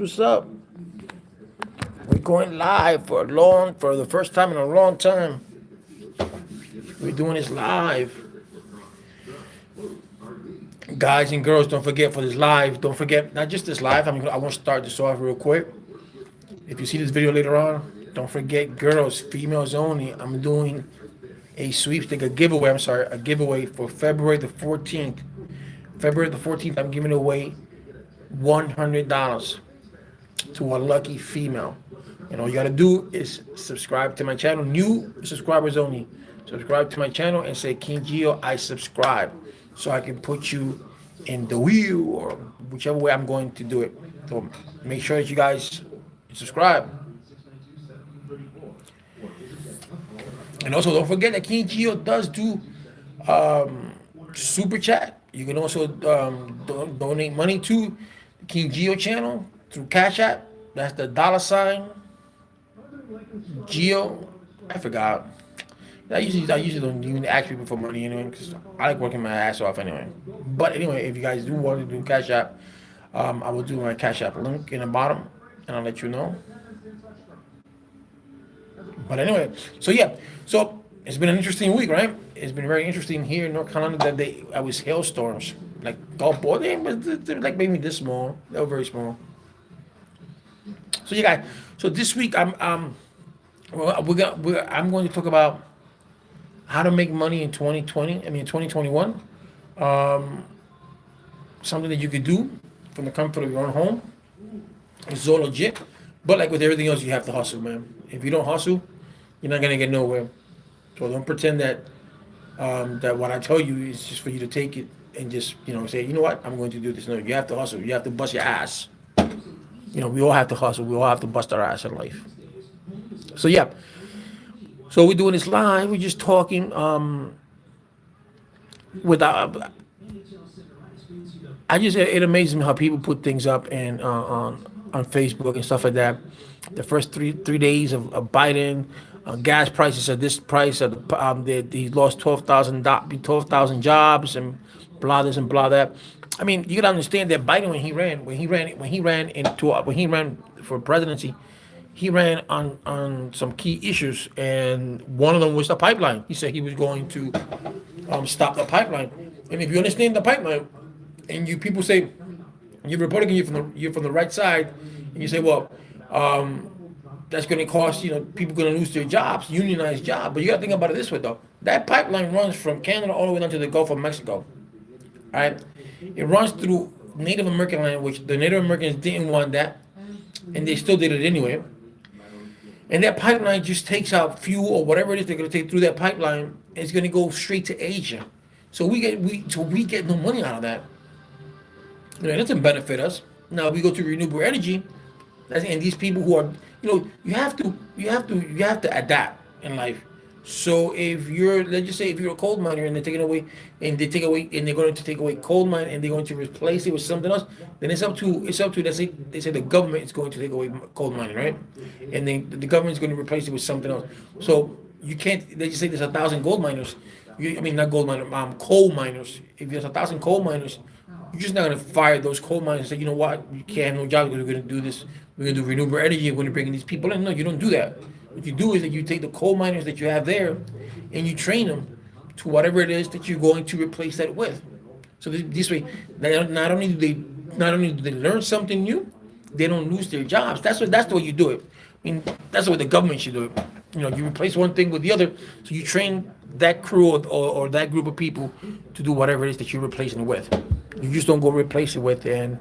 what's up? We're going live for the first time in a long time. We're doing this live. Guys and girls, don't forget for this live, don't forget, not just this live, I want to start this off real quick. If you see this video later on, don't forget girls, females only. I'm doing a sweepstake, a giveaway, a giveaway for February the 14th. February the 14th, I'm giving away $100 to a lucky female. And all you gotta do is subscribe to my channel. New subscribers only. Subscribe to my channel and say, King Gio, I subscribe. So I can put you in the wheel or whichever way I'm going to do it. So make sure that you guys subscribe. And also don't forget that King Gio does do super chat. You can also donate money to the King Gio channel through Cash App. That's the $ Geo. I forgot. I usually don't even ask people for money anyway because I like working my ass off anyway. But anyway, if you guys do want to do Cash App, I will do my Cash App link in the bottom and I'll let you know. But anyway, so it's been an interesting week, right? It's been very interesting here in North Carolina that I was hailstorms. Like, oh boy, they're like maybe this small. They were very small. So you guys, so this week I'm going to talk about how to make money in 2021. Something that you could do from the comfort of your own home. It's all legit. But like with everything else, you have to hustle, man. If you don't hustle, you're not gonna get nowhere. So don't pretend that that what I tell you is just for you to take it and just say, you know what, I'm going to do this. No, you have to hustle. You have to bust your ass. We all have to hustle. We all have to bust our ass in life. So yeah. So we're doing this live. We're just talking without. It amazes me how people put things up and on Facebook and stuff like that. The first three days of Biden, gas prices at this price. He lost 12,000 jobs and blah this and blah that. I mean, you gotta understand that Biden when he ran for presidency, he ran on some key issues, and one of them was the pipeline. He said he was going to stop the pipeline. And if you understand the pipeline, and people say you're Republican, you're from the right side, and you say, well, that's going to cost people going to lose their jobs, unionized jobs. But you got to think about it this way though: that pipeline runs from Canada all the way down to the Gulf of Mexico. All right, it runs through Native American land, which the Native Americans didn't want that, and they still did it anyway. And that pipeline just takes out fuel or whatever it is they're going to take through that pipeline, and it's going to go straight to Asia. So we get no money out of that. It doesn't benefit us. Now we go to renewable energy, and these people who are, you have to adapt in life. So let's just say if you're a coal miner and they're going to take away coal mine and they're going to replace it with something else, then it's up to they say the government is going to take away coal mining, right? And then the government is going to replace it with something else. So you can't. Let's just say there's 1,000 gold miners. Not gold miners, coal miners. If there's 1,000 coal miners, you're just not going to fire those coal miners and say, you know what, you can't have no job because we're going to do this. We're going to do renewable energy. We're going to bring in these people in. No, you don't do that. What you do is that you take the coal miners that you have there and you train them to whatever it is that you're going to replace that with. So this way, not only do they learn something new, they don't lose their jobs. That's the way you do it. That's the way the government should do it. You replace one thing with the other, so you train that crew or that group of people to do whatever it is that you're replacing it with. You just don't go replace it with and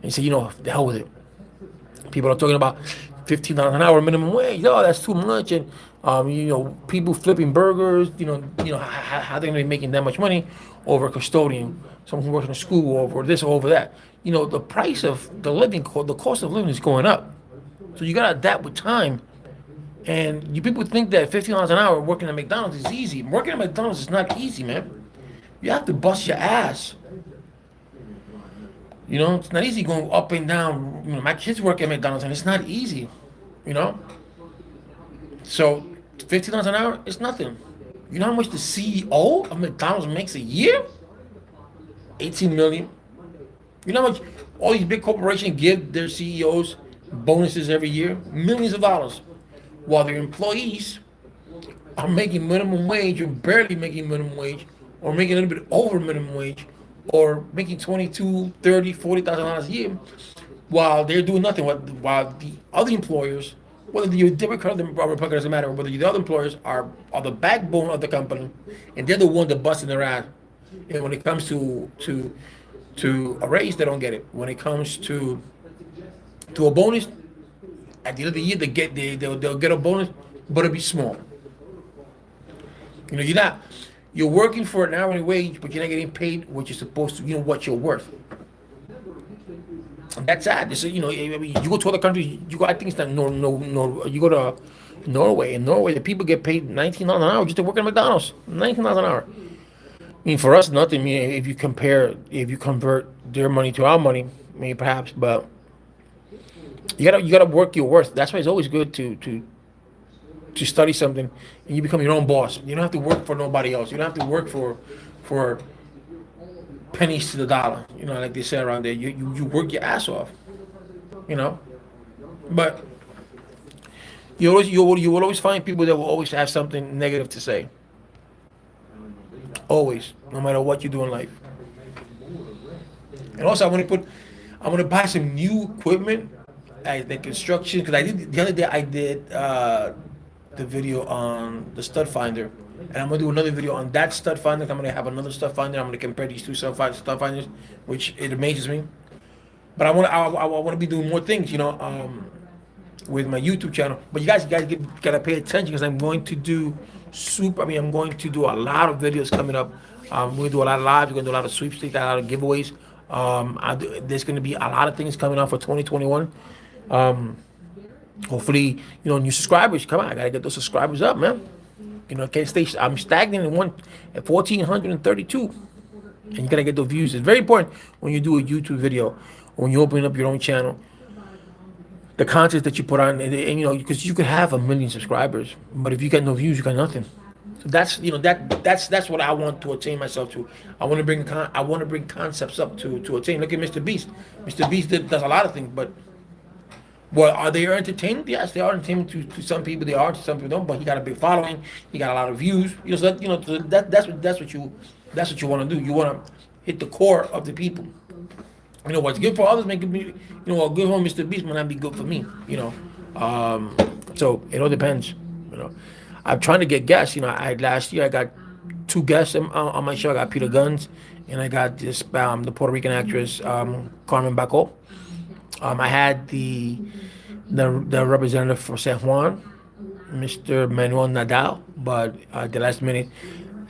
say, the hell with it. People are talking about $15 an hour minimum wage. Oh, that's too much. And people flipping burgers. How they're gonna be making that much money over a custodian, someone who works in a school, over this or over that. The price of the living, the cost of living is going up. So you gotta adapt with time. And you people think that $15 an hour working at McDonald's is easy. Working at McDonald's is not easy, man. You have to bust your ass. It's not easy going up and down. My kids work at McDonald's and it's not easy. So $15 an hour is nothing. You know how much the CEO of McDonald's makes a year? $18 million. You know how much all these big corporations give their CEOs bonuses every year, millions of dollars, while their employees are making minimum wage or barely making minimum wage or making a little bit over minimum wage or making 22, 30, $40,000 a year while they're doing nothing. While the other employers, whether you're Democrat or Republican, doesn't matter, whether the other employers are the backbone of the company and they're the one that busting their ass. And when it comes to a raise, they don't get it. When it comes to a bonus, at the end of the year, they'll get a bonus, but it'll be small. You're working for an hourly wage, but you're not getting paid what you're supposed to. What you're worth. And that's sad. I mean, you go to other countries. I think it's not no. You go to Norway. In Norway, the people get paid $19 an hour just to work at McDonald's. $19 an hour. I mean, for us, nothing. I mean, if you convert their money to our money, maybe perhaps, but you gotta work your worth. That's why it's always good to study something and you become your own boss. You don't have to work for nobody else. You don't have to work for pennies to the dollar. Like they say around there. You work your ass off. You know, but you will always find people that will always have something negative to say. Always, no matter what you do in life. And also, I want to buy some new equipment, the construction, because I did the other day. I did the video on the stud finder, and I'm gonna do another video on that stud finder. I'm gonna have another stud finder. I'm gonna compare these two stud finders, which it amazes me. But I want to be doing more things, with my YouTube channel. But you guys gotta pay attention because I'm going to do I'm going to do a lot of videos coming up. We're gonna do a lot of lives. We're gonna do a lot of sweepstakes, a lot of giveaways. There's gonna be a lot of things coming out for 2021. Hopefully, new subscribers. Come on, I gotta get those subscribers up, man. Can't stay. I'm stagnant at 1,432, and you gotta get those views. It's very important when you do a YouTube video, when you open up your own channel. The content that you put on, and because you could have 1 million subscribers, but if you got no views, you got nothing. So that's what I want to attain myself to. I want to bring concepts up to attain. Look at Mr. Beast. Mr. Beast does a lot of things, but are they entertaining? Yes, they are entertaining to some people. They are to some people don't. But he got a big following. He got a lot of views. That's what you want to do. You want to hit the core of the people. What's good for others make it be. What good for Mr. Beast might not be good for me. So it all depends. I'm trying to get guests. Last year I got 2 guests on my show. I got Peter Guns, and I got the Puerto Rican actress Carmen Baco. I had the representative for San Juan, Mr. Manuel Nadal, but the last minute,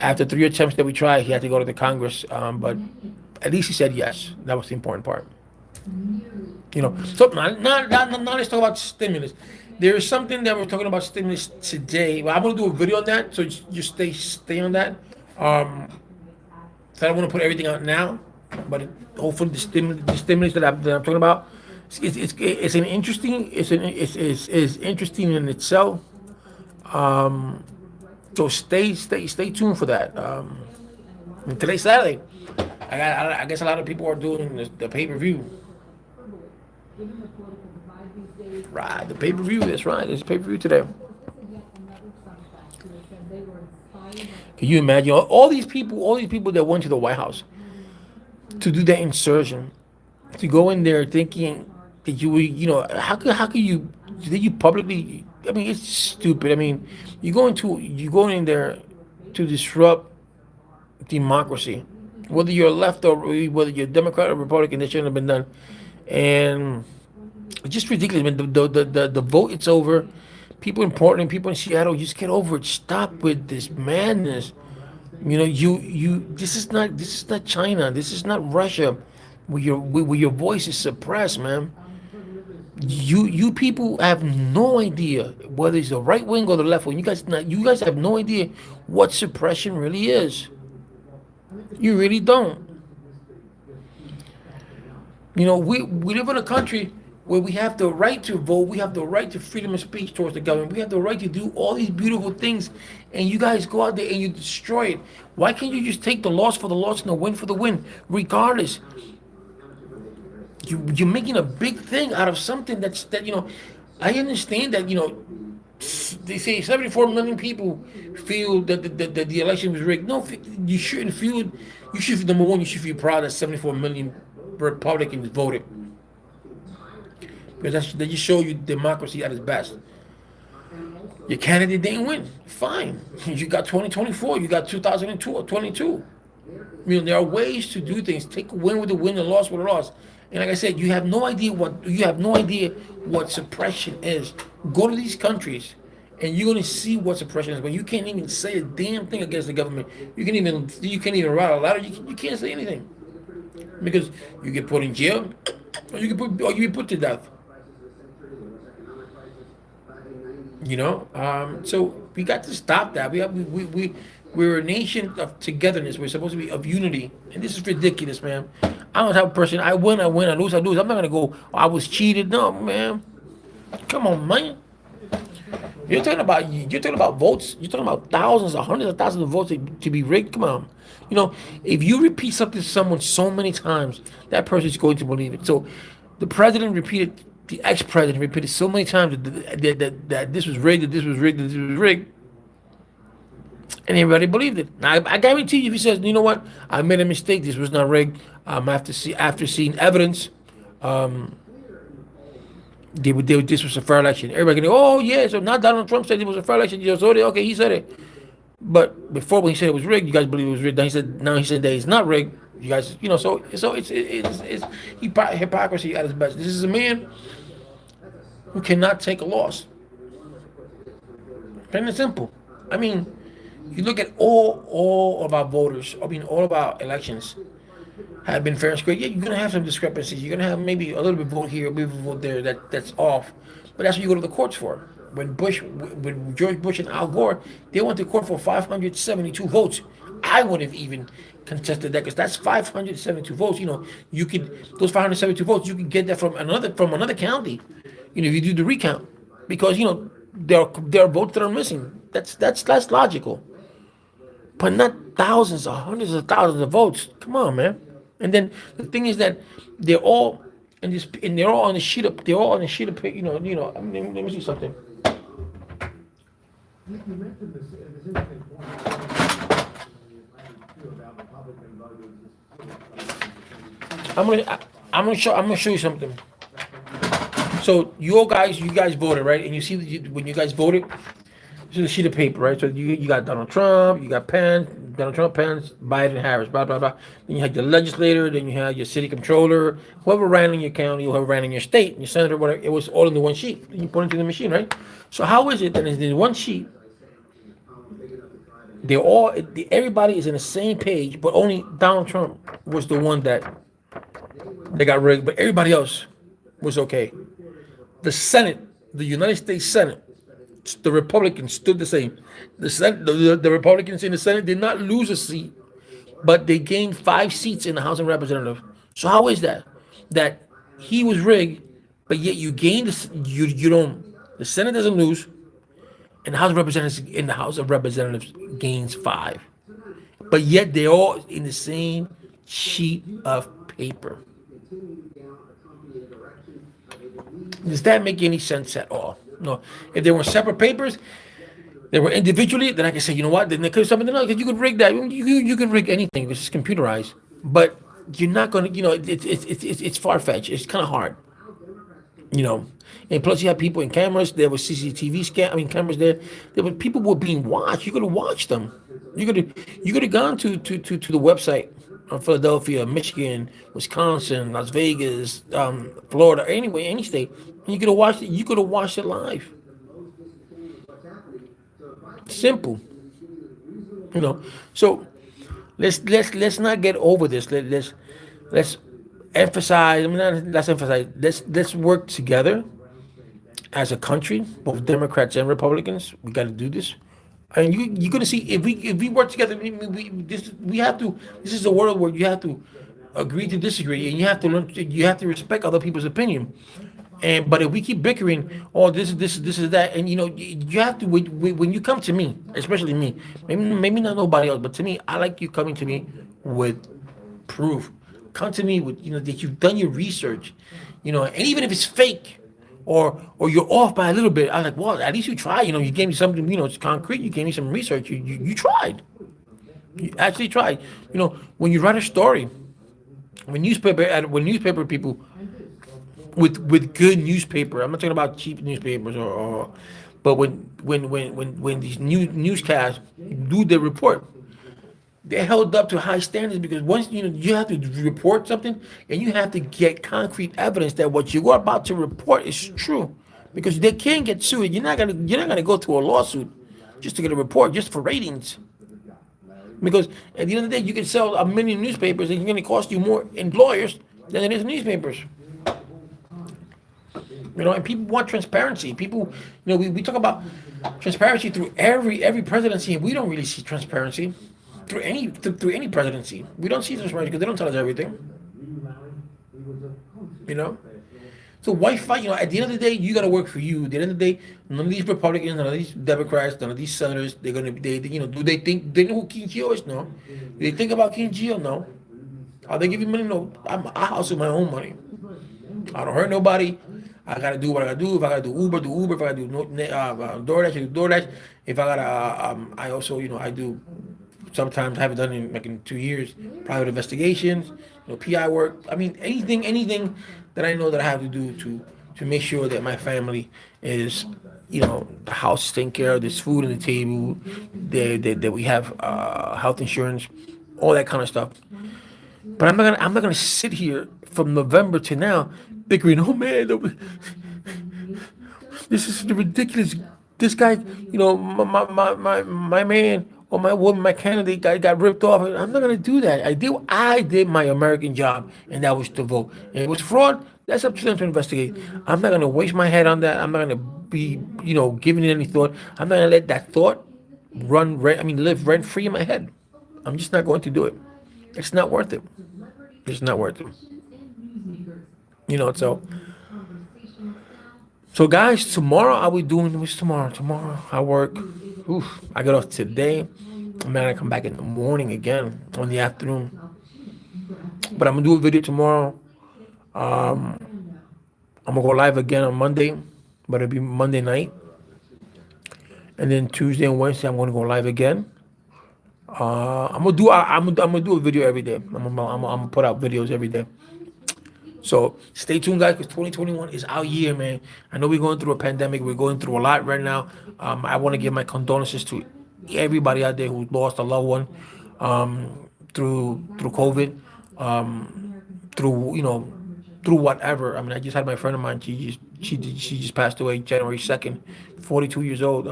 after 3 attempts that we tried, he had to go to the Congress. But at least he said yes. That was the important part. So now let's talk about stimulus. There is something that we're talking about stimulus today. Well, I'm gonna do a video on that, so just stay on that. So I don't want to put everything out now, but hopefully the stimulus that I'm talking about, it's interesting in itself. So stay tuned for that. And today's Saturday. I guess a lot of people are doing the pay-per-view. Right, the pay-per-view. That's right. There's a pay-per-view today. Can you imagine all these people that went to the White House to do that insertion, to go in there thinking that how could you did you publicly? I mean, it's stupid. I mean, you're going in there to disrupt democracy, whether you're left or whether you're Democrat or Republican. That shouldn't have been done, and it's just ridiculous. I mean, the vote, it's over. People in Portland, people in Seattle, just get over it. Stop with this madness. This is not China. This is not Russia, where your voice is suppressed, man. You people have no idea whether it's the right wing or the left wing. You guys have no idea what suppression really is. You really don't. We live in a country where we have the right to vote, we have the right to freedom of speech towards the government, we have the right to do all these beautiful things, and you guys go out there and you destroy it. Why can't you just take the loss for the loss and the win for the win, regardless? You're making a big thing out of something that I understand that they say 74 million people feel that the election was rigged. No, you shouldn't feel. You should feel, number one. You should feel proud that 74 million Republicans voted, because that just show you democracy at its best. Your candidate didn't win. Fine. You got 2024. You got 2002 or 22. There are ways to do things. Take a win with a win and loss with a loss. And like I said, you have no idea what suppression is. Go to these countries, and you're gonna see what suppression is. But you can't even say a damn thing against the government. You can't even write a letter. You can't say anything because you get put in jail, or you get put to death. So we got to stop that. We're a nation of togetherness. We're supposed to be of unity, and this is ridiculous, man. I don't have a person. I win, I lose, I lose. I'm not gonna go. "Oh, I was cheated." No, man. Come on, man. You're talking about votes. You're talking about thousands or hundreds of thousands of votes to be rigged. Come on. If you repeat something to someone so many times, that person's going to believe it. So, the ex-president repeated so many times that this was rigged, that this was rigged, that this was rigged, and everybody believed it. Now, I guarantee you, if he says, "You know what? I made a mistake. This was not rigged," after seeing evidence, this was a fair election. Everybody can go, "Oh yeah, so now Donald Trump said it was a fair election." You said it. Okay, he said it. But before, when he said it was rigged, you guys believe it was rigged. Now he said that it's not rigged. You guys, so it's hypocrisy at its best. This is a man who cannot take a loss. Plain and simple. I mean, you look at all of our voters. I mean, all of our elections have been fair and square. Yeah, you're gonna have some discrepancies. You're gonna have maybe a little bit vote here, a little bit vote there. That's off. But that's what you go to the courts for. When George Bush and Al Gore, they went to court for 572 votes. I would have even contested that because that's 572 votes. You could those 572 votes. You could get that from another county. If you do the recount, because there are votes that are missing. That's logical, but not thousands or hundreds of thousands of votes. Come on, man. And then the thing is that they're all and they're all on a sheet of paper. I mean, let me see something. You mentioned this interesting point about Republican voters. I'm gonna show you something. So you guys voted, right? And you see when you guys voted, this is a sheet of paper, right? So you got Donald Trump, you got Pence, Donald Trump, Pence, Biden, Harris, blah blah blah. Then you had your legislator, then you had your city controller, whoever ran in your county, whoever ran in your state, your senator, whatever. It was all in the one sheet. And you put it into the machine, right? So how is it that in one sheet everybody is in the same page, but only Donald Trump was the one that they got rigged, but everybody else was okay. The Senate, the United States Senate, the Republicans stood the same. The Republicans in the Senate did not lose a seat, but they gained 5 seats in the House of Representatives. So how is that? That he was rigged, but yet you gain you don't. The Senate doesn't lose, and the House of Representatives gains 5, but yet they're all in the same sheet of paper. Does that make any sense at all? No. If they were separate papers, they were individually, then I can say, you know what? Then they could something else. You could rig that. You can rig anything. This is computerized, but you're not going to. It's far fetched. It's kind of hard. You know, and plus you have people in cameras. There was cameras there. There were people were being watched. You could have watched them. You could have gone to the website of Philadelphia, Michigan, Wisconsin, Las Vegas, Florida, anyway, any state. And you could have watched it. You could have watched it live. Simple. So let's not get over this. Let's emphasize. I mean, let's emphasize. Let's work together as a country, both Democrats and Republicans. We got to do this. And you're gonna see if we work together. We have to. This is a world where you have to agree to disagree, and you have to learn. You have to respect other people's opinion. But if we keep bickering, oh, this is that, and you have to when you come to me, especially me, maybe not nobody else, but to me, I like you coming to me with proof. come to me with, that you've done your research, and even if it's fake, or you're off by a little bit, I'm like, well, at least you tried. You gave me something. It's concrete. You gave me some research. You tried. You actually tried. When you write a story, when newspaper people with good newspaper. I'm not talking about cheap newspapers but when these newscasts do the report, they're held up to high standards because once you have to report something and you have to get concrete evidence that what you're about to report is true, because they can get sued. You're not gonna go to a lawsuit just to get a report just for ratings. Because at the end of the day, you can sell a million newspapers and it's going to cost you more employers than it is newspapers. And people want transparency. People, we talk about transparency through every presidency, and we don't really see transparency through any presidency. We don't see transparency because they don't tell us everything. You know. So why fight? At the end of the day, you got to work for you. At the end of the day, none of these Republicans, none of these Democrats, none of these senators, they're gonna, do they know who King Geo is? No. Do they think about King Geo? No. Are they giving money? No. I hustle my own money. I don't hurt nobody. I gotta do what I gotta do. If I gotta do Uber. If I gotta do DoorDash, I do DoorDash. If I gotta, I also, I do. Sometimes I haven't done it in 2 years. Private investigations, PI work. I mean, anything that I know that I have to do to make sure that my family is, the house is taken care of, there's food on the table, that we have health insurance, all that kind of stuff. But I'm not gonna sit here from November to now bickering. Oh man, this is ridiculous. This guy, my man or my woman, my candidate got ripped off. I'm not gonna do that. I did my American job, and that was to vote. And it was fraud. That's up to them to investigate. I'm not gonna waste my head on that. I'm not gonna be, giving it any thought. I'm not gonna let that thought live rent free in my head. I'm just not going to do it. It's not worth it. It's not worth it. So guys, tomorrow I'll be doing this tomorrow. Tomorrow I work. I get off today. Man, I come back in the morning again on the afternoon. But I'm gonna do a video tomorrow. I'm gonna go live again on Monday, but it'll be Monday night. And then Tuesday and Wednesday I'm gonna go live again. I'm gonna do a video every day. I'm gonna put out videos every day. So stay tuned, guys, because 2021 is our year, man. I know we're going through a pandemic. We're going through a lot right now. I want to give my condolences to everybody out there who lost a loved one through COVID, through whatever. I mean, I just had my friend of mine. She just passed away January 2nd, 42 years old.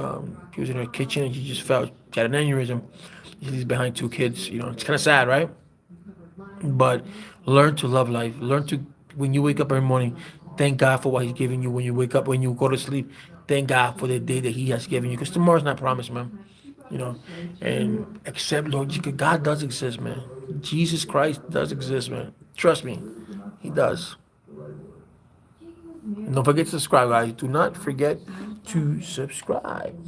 She was in her kitchen and she just fell. She had an aneurysm. She's behind two kids. It's kind of sad, right? But learn to love life. When you wake up every morning, thank God for what He's giving you. When you wake up, when you go to sleep, thank God for the day that He has given you. Because tomorrow's not promised, man. And accept, Lord, God does exist, man. Jesus Christ does exist, man. Trust me, He does. And don't forget to subscribe, guys. Do not forget to subscribe.